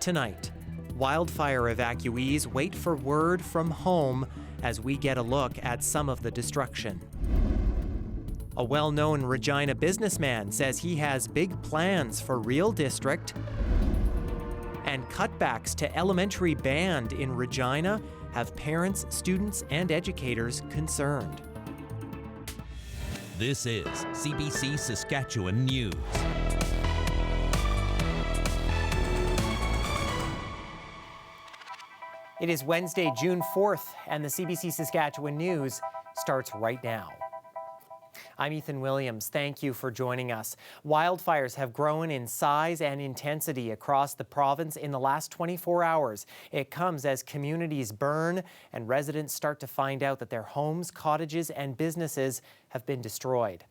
Tonight, wildfire evacuees wait for word from home as we get a look at some of the destruction. A well-known Regina businessman says he has big plans for Real District. And cutbacks to elementary band in Regina have parents, students, and educators concerned. This is CBC Saskatchewan News. It is Wednesday, June 4th, and the CBC Saskatchewan News starts right now. I'm Ethan Williams. Thank you for joining us. Wildfires have grown in size and intensity across the province in the last 24 hours. It comes as communities burn and residents start to find out that their homes, cottages, and businesses have been destroyed.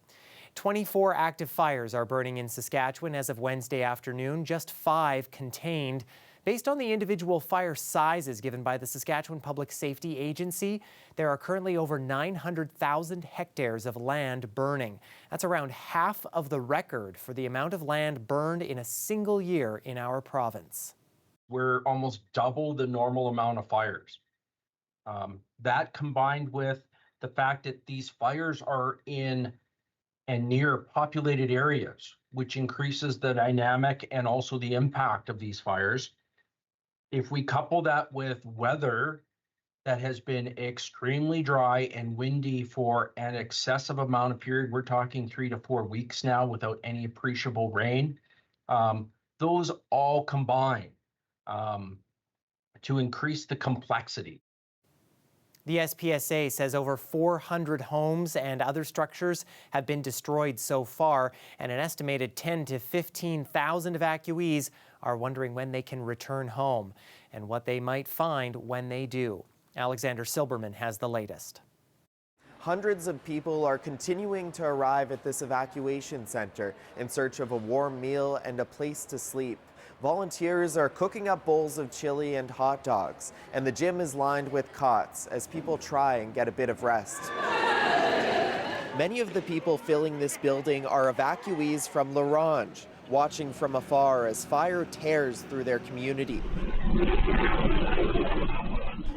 24 active fires are burning in Saskatchewan as of Wednesday afternoon, just 5 contained. Based on the individual fire sizes given by the Saskatchewan Public Safety Agency, there are currently over 900,000 hectares of land burning. That's around half of the record for the amount of land burned in a single year in our province. We're almost double the normal amount of fires. That combined with the fact that these fires are in and near populated areas, which increases the dynamic and also the impact of these fires. If we couple that with weather that has been extremely dry and windy for an excessive amount of period, we're talking 3 to 4 weeks now without any appreciable rain, those all combine to increase the complexity. The SPSA says over 400 homes and other structures have been destroyed so far, and an estimated 10 to 15,000 evacuees are wondering when they can return home and what they might find when they do. Alexander Silberman has the latest. Hundreds of people are continuing to arrive at this evacuation center in search of a warm meal and a place to sleep. Volunteers are cooking up bowls of chili and hot dogs, and the gym is lined with cots as people try and get a bit of rest. Many of the people filling this building are evacuees from La Ronge, watching from afar as fire tears through their community.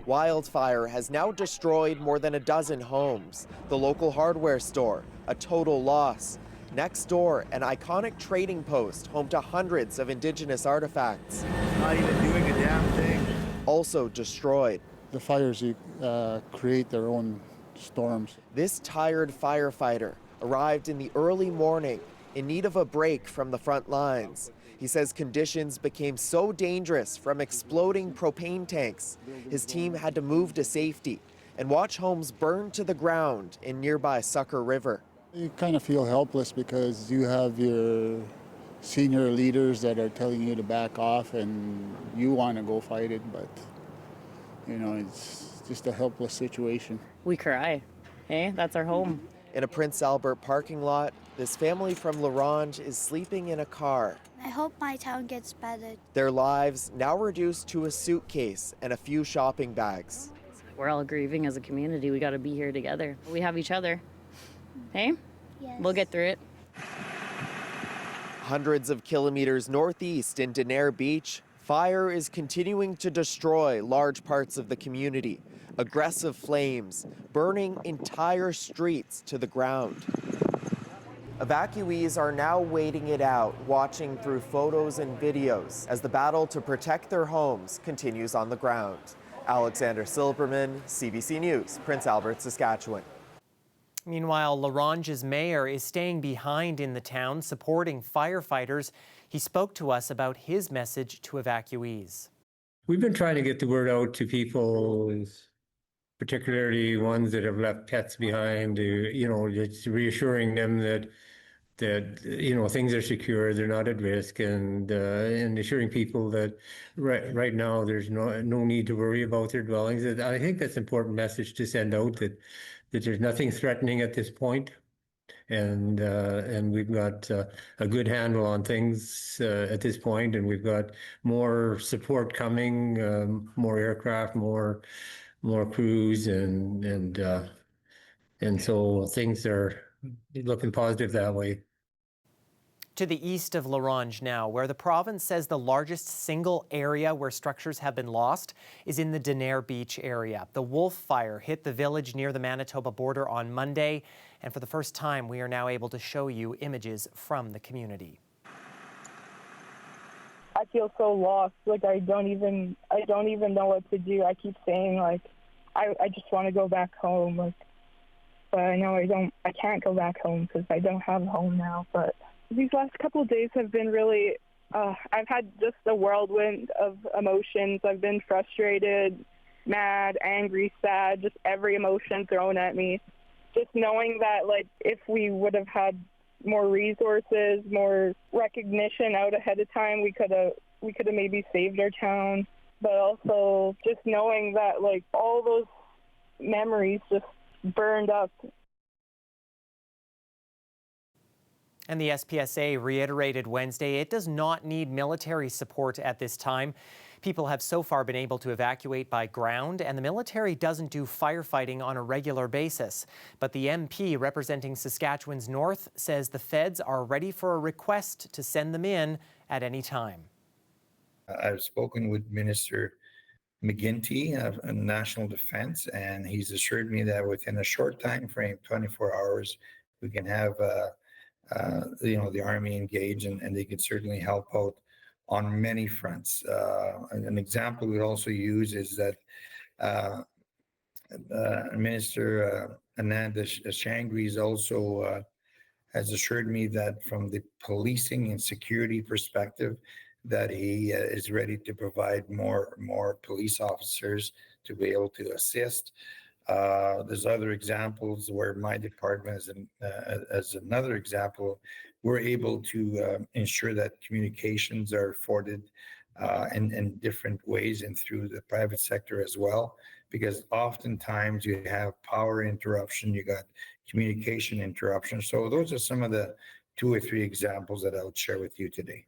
Wildfire has now destroyed more than a dozen homes, the local hardware store, a total loss. Next door, an iconic trading post home to hundreds of Indigenous artifacts. Not even doing a damn thing. Also destroyed. The fires create their own storms. This tired firefighter arrived in the early morning in need of a break from the front lines. He says conditions became so dangerous from exploding propane tanks, his team had to move to safety and watch homes burn to the ground in nearby Sucker River. You kind of feel helpless because you have your senior leaders that are telling you to back off and you want to go fight it, but you know, it's just a helpless situation. We cry, hey? That's our home. In a Prince Albert parking lot, this family from La Ronge is sleeping in a car. I hope my town gets better. Their lives now reduced to a suitcase and a few shopping bags. We're all grieving as a community. We got to be here together. We have each other. Hey? Yes. We'll get through it. Hundreds of kilometers northeast in Denare Beach, fire is continuing to destroy large parts of the community. Aggressive flames burning entire streets to the ground. Evacuees are now waiting it out, watching through photos and videos as the battle to protect their homes continues on the ground. Alexander Silberman, CBC News, Prince Albert, Saskatchewan. Meanwhile, La Ronge's mayor is staying behind in the town, supporting firefighters. He spoke to us about his message to evacuees. We've been trying to get the word out to people, particularly ones that have left pets behind, just reassuring them that things are secure, they're not at risk, and assuring people that right now there's no need to worry about their dwellings. I think that's an important message to send out, that there's nothing threatening at this point, and we've got a good handle on things at this point, and we've got more support coming, more aircraft, more crews, and so things are looking positive that way. To the east of La Ronge now, where the province says the largest single area where structures have been lost is in the Denare Beach area. The Wildfire hit the village near the Manitoba border on Monday, and for the first time, we are now able to show you images from the community. I feel so lost. Like I don't even know what to do. I keep saying like, I just want to go back home. Like, but I know I can't go back home because I don't have a home now. But these last couple of days have been really, I've had just a whirlwind of emotions. I've been frustrated, mad, angry, sad, just every emotion thrown at me. Just knowing that, like, if we would have had more resources, more recognition out ahead of time, we could have maybe saved our town. But also just knowing that, like, all those memories just burned up. And the SPSA reiterated Wednesday it does not need military support at this time. People have so far been able to evacuate by ground, and the military doesn't do firefighting on a regular basis. But the MP representing Saskatchewan's North says the feds are ready for a request to send them in at any time. I've spoken with Minister McGuinty of National Defense, and he's assured me that within a short time frame, 24 hours, we can have the Army engage, and they could certainly help out on many fronts. An example we'd also use is that Minister Ananda Shangri also has assured me that from the policing and security perspective, that he is ready to provide more police officers to be able to assist. There's other examples where my department, as another example, we're able to ensure that communications are afforded in different ways and through the private sector as well, because oftentimes you have power interruption, you got communication interruption. So those are some of the 2 or 3 examples that I'll share with you today.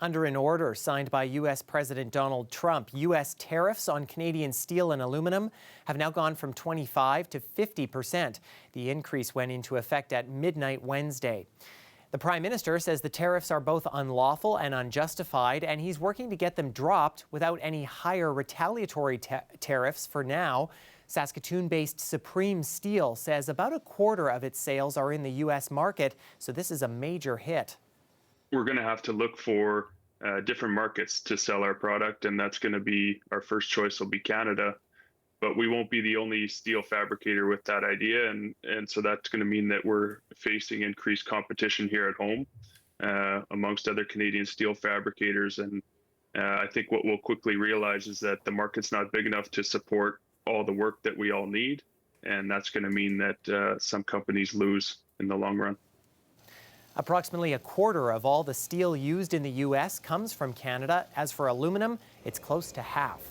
Under an order signed by U.S. President Donald Trump, U.S. tariffs on Canadian steel and aluminum have now gone from 25% to 50%. The increase went into effect at midnight Wednesday. The Prime Minister says the tariffs are both unlawful and unjustified, and he's working to get them dropped without any higher retaliatory tariffs for now. Saskatoon-based Supreme Steel says about a quarter of its sales are in the U.S. market, so this is a major hit. We're going to have to look for different markets to sell our product, and that's going to be our first choice will be Canada. But we won't be the only steel fabricator with that idea, and so that's going to mean that we're facing increased competition here at home amongst other Canadian steel fabricators. And I think what we'll quickly realize is that the market's not big enough to support all the work that we all need, and that's going to mean that some companies lose in the long run. Approximately a quarter of all the steel used in the U.S. comes from Canada. As for aluminum, it's close to half.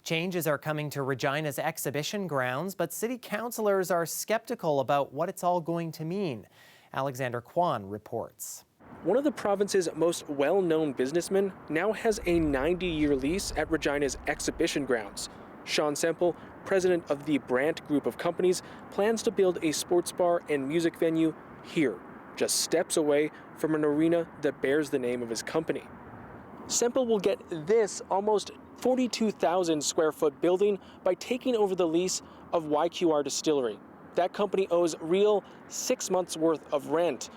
Changes are coming to Regina's exhibition grounds, but city councillors are skeptical about what it's all going to mean. Alexander Kwan reports. One of the province's most well-known businessmen now has a 90-year lease at Regina's exhibition grounds. Sean Semple, president of the Brandt Group of Companies, plans to build a sports bar and music venue here, just steps away from an arena that bears the name of his company. Semple will get this almost 42,000 square foot building by taking over the lease of YQR Distillery. That company owes real 6 months worth of rent,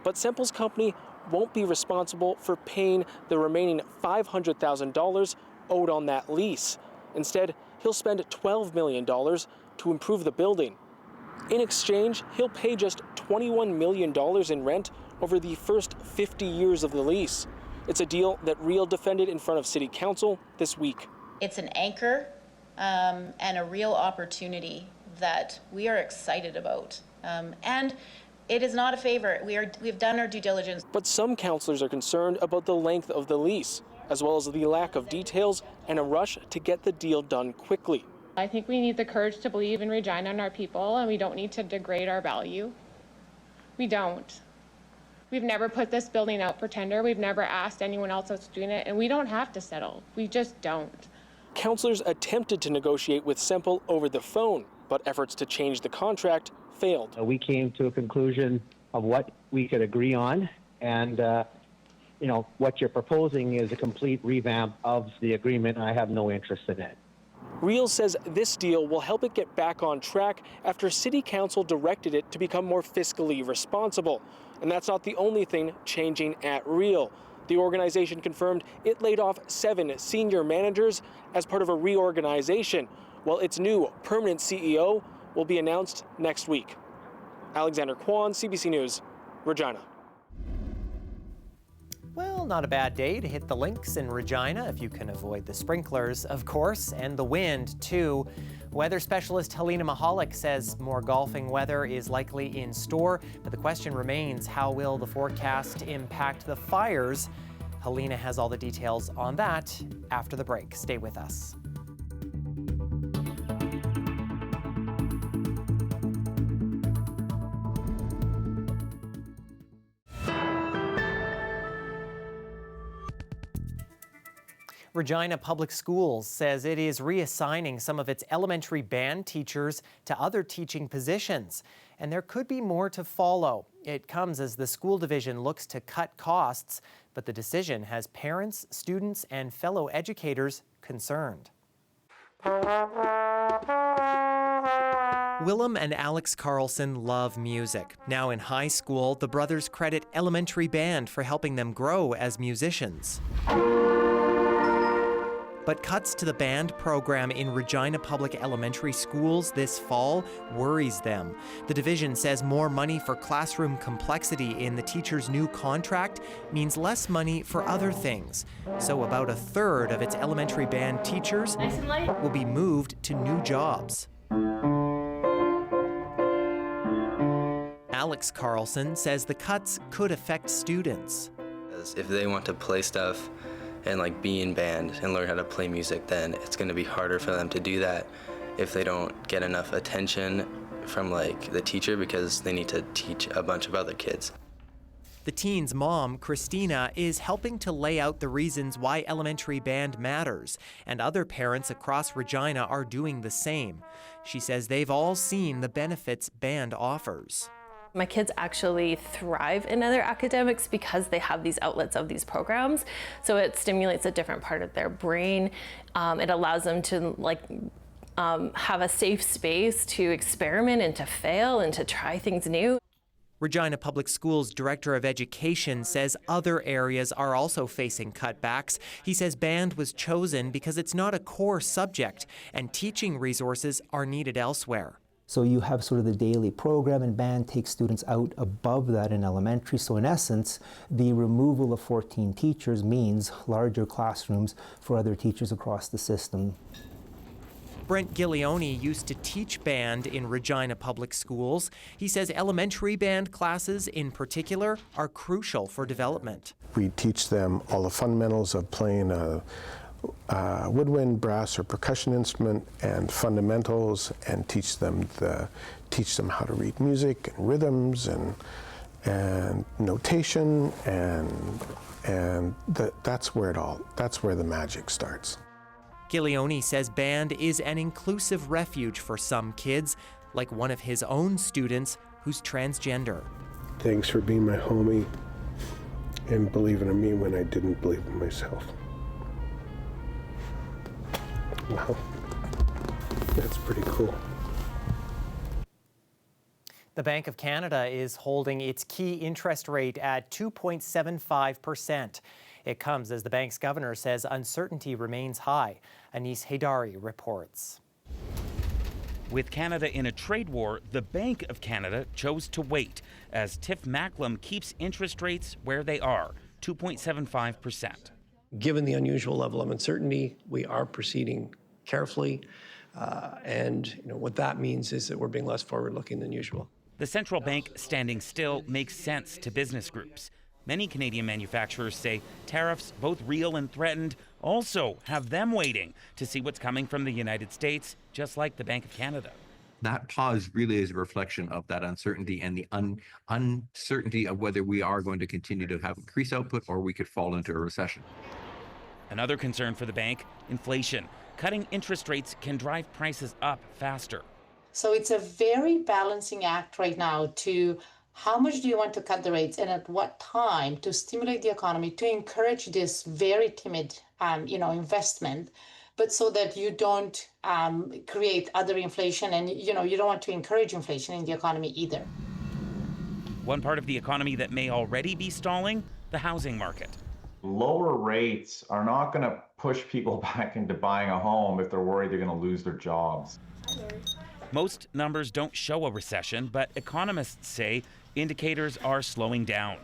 but Semple's company won't be responsible for paying the remaining $500,000 owed on that lease. Instead, he'll spend $12 million to improve the building. In exchange, he'll pay just $21 million in rent over the first 50 years of the lease. It's a deal that Real defended in front of City Council this week. It's an anchor and a real opportunity that we are excited about. And it is not a favor. We've done our due diligence. But some councillors are concerned about the length of the lease, as well as the lack of details and a rush to get the deal done quickly. I think we need the courage to believe in Regina and our people, and we don't need to degrade our value. We don't. We've never put this building out for tender. We've never asked anyone else that's doing it, and we don't have to settle. We just don't. Councillors attempted to negotiate with Semple over the phone, but efforts to change the contract failed. We came to a conclusion of what we could agree on. And, what you're proposing is a complete revamp of the agreement. I have no interest in it. Real says this deal will help it get back on track after City Council directed it to become more fiscally responsible. And that's not the only thing changing at Real. The organization confirmed it laid off 7 senior managers as part of a reorganization, while its new permanent CEO will be announced next week. Alexander Kwan, CBC News, Regina. Well, not a bad day to hit the links in Regina if you can avoid the sprinklers, of course, and the wind, too. Weather specialist Helena Mahalik says more golfing weather is likely in store, but the question remains, how will the forecast impact the fires? Helena has all the details on that after the break. Stay with us. Regina Public Schools says it is reassigning some of its elementary band teachers to other teaching positions, and there could be more to follow. It comes as the school division looks to cut costs, but the decision has parents, students, and fellow educators concerned. Willem and Alex Carlson love music. Now in high school, the brothers credit elementary band for helping them grow as musicians. But cuts to the band program in Regina Public Elementary Schools this fall worries them. The division says more money for classroom complexity in the teacher's new contract means less money for other things. So about 1/3 of its elementary band teachers will be moved to new jobs. Alex Carlson says the cuts could affect students. If they want to play stuff and be in band and learn how to play music, then it's going to be harder for them to do that if they don't get enough attention from the teacher, because they need to teach a bunch of other kids. The teen's mom, Christina, is helping to lay out the reasons why elementary band matters, and other parents across Regina are doing the same. She says they've all seen the benefits band offers. My kids actually thrive in other academics because they have these outlets of these programs. So it stimulates a different part of their brain. It allows them to have a safe space to experiment and to fail and to try things new. Regina Public Schools Director of Education says other areas are also facing cutbacks. He says band was chosen because it's not a core subject and teaching resources are needed elsewhere. So you have sort of the daily program, and band takes students out above that in elementary. So in essence, the removal of 14 teachers means larger classrooms for other teachers across the system. Brent Gillioni used to teach band in Regina Public Schools. He says elementary band classes in particular are crucial for development. We teach them all the fundamentals of playing a woodwind, brass, or percussion instrument, and fundamentals, and teach them how to read music and rhythms and notation, and that's where the magic starts. Gillioni says band is an inclusive refuge for some kids, like one of his own students who's transgender. Thanks for being my homie and believing in me when I didn't believe in myself. Wow, that's pretty cool. The Bank of Canada is holding its key interest rate at 2.75%. It comes as the bank's governor says uncertainty remains high. Anis Haidari reports. With Canada in a trade war, the Bank of Canada chose to wait as Tiff Macklem keeps interest rates where they are, 2.75%. Given the unusual level of uncertainty, we are proceeding carefully, and what that means is that we're being less forward-looking than usual. The central bank standing still makes sense to business groups. Many Canadian manufacturers say tariffs, both real and threatened, also have them waiting to see what's coming from the United States, just like the Bank of Canada. That pause really is a reflection of that uncertainty and the uncertainty of whether we are going to continue to have increased output or we could fall into a recession. Another concern for the bank, inflation. Cutting interest rates can drive prices up faster. So it's a very balancing act right now to how much do you want to cut the rates and at what time to stimulate the economy, to encourage this very timid, investment, but so that you don't create other inflation and, you don't want to encourage inflation in the economy either. One part of the economy that may already be stalling, the housing market. Lower rates are not going to push people back into buying a home if they're worried they're going to lose their jobs. Most numbers don't show a recession, but economists say indicators are slowing down.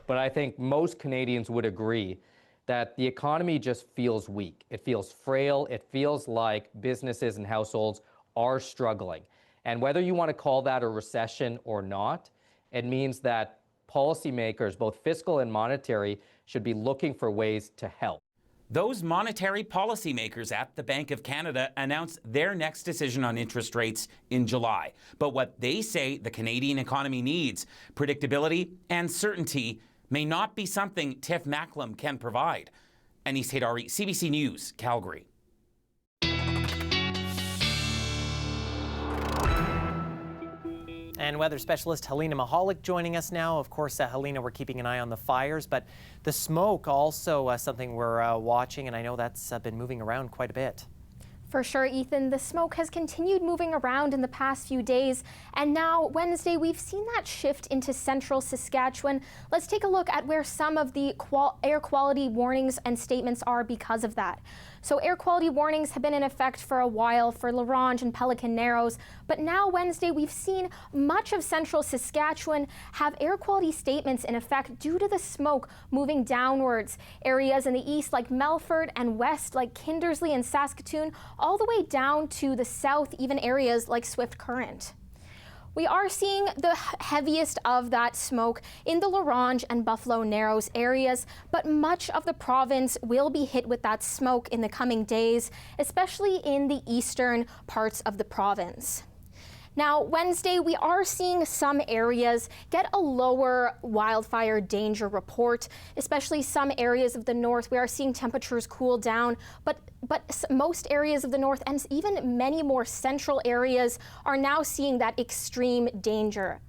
But I think most Canadians would agree that the economy just feels weak. It feels frail. It feels like businesses and households are struggling. And whether you want to call that a recession or not, it means that policymakers, both fiscal and monetary, should be looking for ways to help. Those monetary policymakers at the Bank of Canada announced their next decision on interest rates in July. But what they say the Canadian economy needs, predictability and certainty, may not be something Tiff Macklem can provide. Anis Haydari, CBC News, Calgary. And weather specialist Helena Mahalik joining us now. Of course, Helena, we're keeping an eye on the fires, but the smoke also something we're watching, and I know that's been moving around quite a bit. For sure, Ethan. The smoke has continued moving around in the past few days, and now Wednesday we've seen that shift into central Saskatchewan. Let's take a look at where some of the air quality warnings and statements are because of that. So air quality warnings have been in effect for a while for La Ronge and Pelican Narrows, but now Wednesday we've seen much of central Saskatchewan have air quality statements in effect due to the smoke moving downwards. Areas in the east like Melfort and west like Kindersley and Saskatoon, all the way down to the south, even areas like Swift Current. We are seeing the heaviest of that smoke in the La Ronge and Buffalo Narrows areas, but much of the province will be hit with that smoke in the coming days, especially in the eastern parts of the province. Now, Wednesday, we are seeing some areas get a lower wildfire danger report, especially some areas of the north. We are seeing temperatures cool down, but most areas of the north and even many more central areas are now seeing that extreme danger.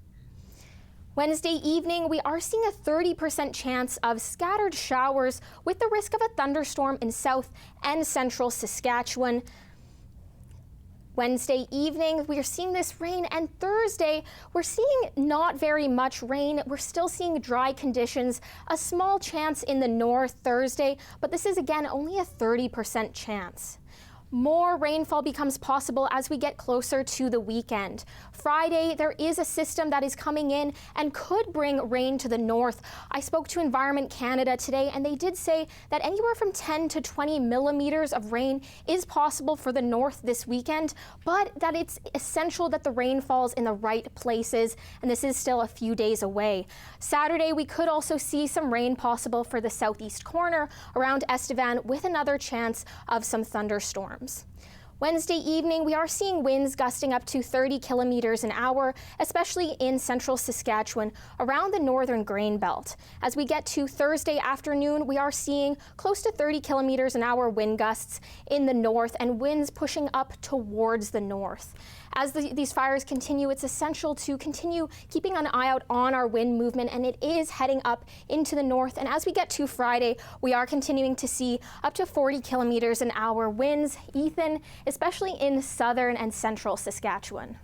Wednesday evening, we are seeing a 30% chance of scattered showers with the risk of a thunderstorm in south and central Saskatchewan. Wednesday evening, we are seeing this rain, and Thursday, we're seeing not very much rain. We're still seeing dry conditions, a small chance in the north Thursday, but this is again only a 30% chance. More rainfall becomes possible as we get closer to the weekend. Friday, there is a system that is coming in and could bring rain to the north. I spoke to Environment Canada today, and they did say that anywhere from 10 to 20 millimeters of rain is possible for the north this weekend, but that it's essential that the rain falls in the right places, and this is still a few days away. Saturday, we could also see some rain possible for the southeast corner around Estevan with another chance of some thunderstorms. Wednesday evening, we are seeing winds gusting up to 30 kilometers an hour, especially in central Saskatchewan, around the northern grain belt. As we get to Thursday afternoon, we are seeing close to 30 kilometers an hour wind gusts in the north and winds pushing up towards the north. As these fires continue, it's essential to continue keeping an eye out on our wind movement, and it is heading up into the north. And as we get to Friday, we are continuing to see up to 40 kilometers an hour winds, Ethan, especially in southern and central Saskatchewan.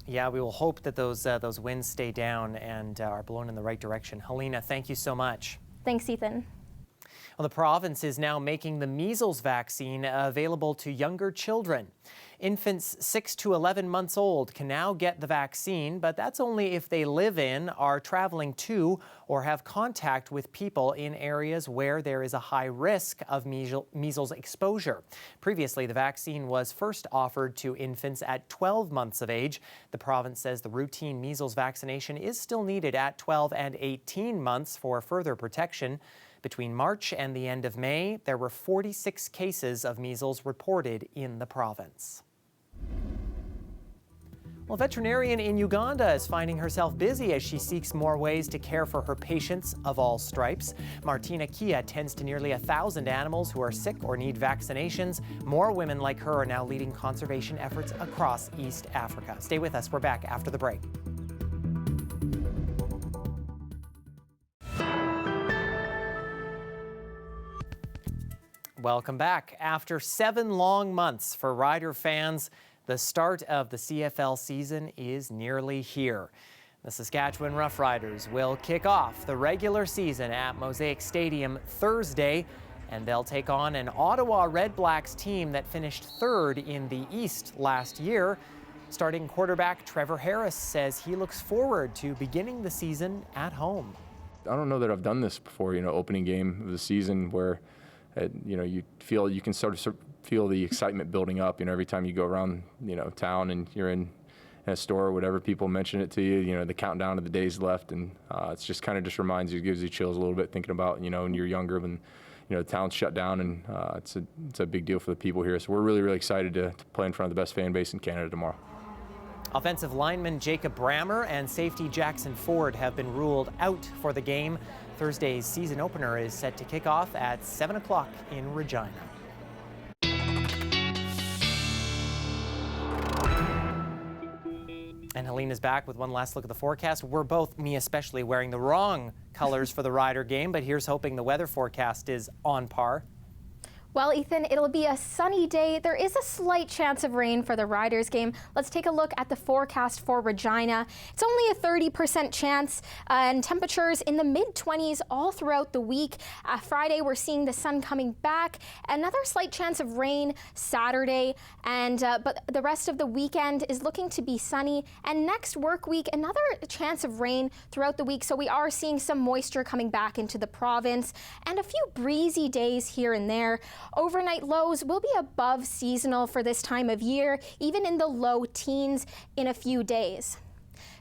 Yeah, we will hope that those winds stay down and are blown in the right direction. Helena, thank you so much. Thanks, Ethan. Well, the province is now making the measles vaccine available to younger children. Infants 6 to 11 months old can now get the vaccine, but that's only if they live in, are traveling to, or have contact with people in areas where there is a high risk of measles exposure. Previously, the vaccine was first offered to infants at 12 months of age. The province says the routine measles vaccination is still needed at 12 and 18 months for further protection. Between March and the end of May, there were 46 cases of measles reported in the province. Well, a veterinarian in Uganda is finding herself busy as she seeks more ways to care for her patients of all stripes. Martina Kia tends to nearly 1,000 animals who are sick or need vaccinations. More women like her are now leading conservation efforts across East Africa. Stay with us. We're back after the break. Welcome back. After 7 long months for Rider fans, the start of the CFL season is nearly here. The Saskatchewan Roughriders will kick off the regular season at Mosaic Stadium Thursday, and they'll take on an Ottawa Red Blacks team that finished 3rd in the East last year. Starting quarterback Trevor Harris says he looks forward to beginning the season at home. I don't know that I've done this before, opening game of the season where, you can sort of feel the excitement building up, every time you go around, town and you're in a store or whatever, people mention it to you, the countdown of the days left. And it's just kind of just reminds you, gives you chills a little bit thinking about, when you're younger, when, the town's shut down, and it's a big deal for the people here. So we're really, really excited to play in front of the best fan base in Canada tomorrow. Offensive lineman Jacob Brammer and safety Jackson Ford have been ruled out for the game. Thursday's season opener is set to kick off at 7 o'clock in Regina. And Helena's back with one last look at the forecast. We're both, me especially, wearing the wrong colors for the Rider game, but here's hoping the weather forecast is on par. Well, Ethan, it'll be a sunny day. There is a slight chance of rain for the Riders game. Let's take a look at the forecast for Regina. It's only a 30% chance and temperatures in the mid-20s all throughout the week. Friday, we're seeing the sun coming back. Another slight chance of rain Saturday, but the rest of the weekend is looking to be sunny. And next work week, another chance of rain throughout the week. So we are seeing some moisture coming back into the province and a few breezy days here and there. Overnight lows will be above seasonal for this time of year, even in the low teens in a few days.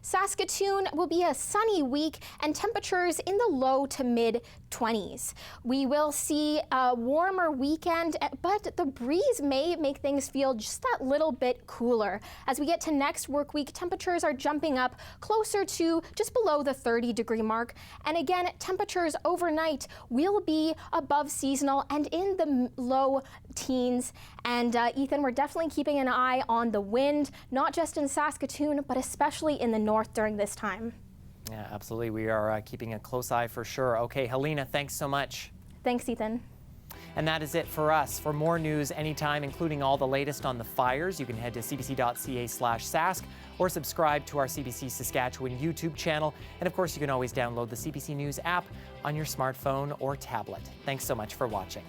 Saskatoon will be a sunny week and temperatures in the low to mid-20s. We will see a warmer weekend, but the breeze may make things feel just that little bit cooler. As we get to next work week, temperatures are jumping up closer to just below the 30-degree mark. And again, temperatures overnight will be above seasonal and in the low teens. And Ethan, we're definitely keeping an eye on the wind, not just in Saskatoon, but especially in the north during this time. Yeah, absolutely. We are keeping a close eye for sure. Okay, Helena, thanks so much. Thanks, Ethan. And that is it for us. For more news anytime, including all the latest on the fires, you can head to cbc.ca/Sask or subscribe to our CBC Saskatchewan YouTube channel. And of course, you can always download the CBC News app on your smartphone or tablet. Thanks so much for watching.